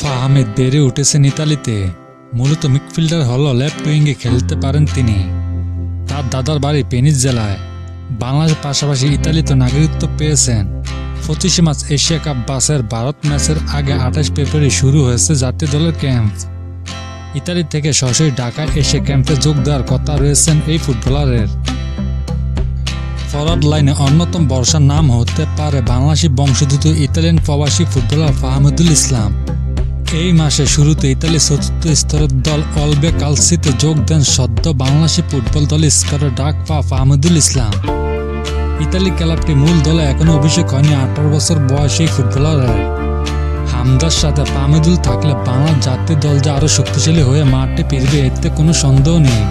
ফাহামেদ বেড়ে উঠেছেন ইতালিতে। মূলত মিডফিল্ডার হল লেফট উইংয়ে খেলতে পারেন তিনি। তার দাদার বাড়ি ভেনিস জেলায়। বাংলাদেশের পাশাপাশি ইতালিতে নাগরিকত্ব পেয়েছেন। 25 মার্চ এশিয়া কাপ বাছাইয়ের ভারত ম্যাচের আগে 28 ফেব্রুয়ারি শুরু হয়েছে জাতীয় দলের ক্যাম্প। ইতালি থেকে সরাসরি ঢাকায় এসে ক্যাম্পে যোগ দেওয়ার কথা রয়েছেন এই ফুটবলারের। ফরওয়ার্ড লাইনে অন্যতম ভরসার নাম হতে পারে বাংলাদেশি বংশোদ্ভূত ইতালিয়ান প্রবাসী ফুটবলার ফাহামুদুল ইসলাম। এই মাসের শুরুতে ইতালির চতুর্থ স্তরের দল অলবে কালসিতে যোগ দেন সদ্য বাংলাদেশি ফুটবল দলের স্কোয়াডে ডাক পাওয়া ফাহামুদুল ইসলাম। ইতালি ক্লাবটি মূল দলে এখনো অভিষেক হয়নি 18 বছর বয়সী এই ফুটবলারের। হামদার সাথে ফাহামুদুল থাকলে বাংলার জাতীয় দল যে আরও শক্তিশালী হয়ে মাঠে ফিরবে এতে কোনো সন্দেহ নেই।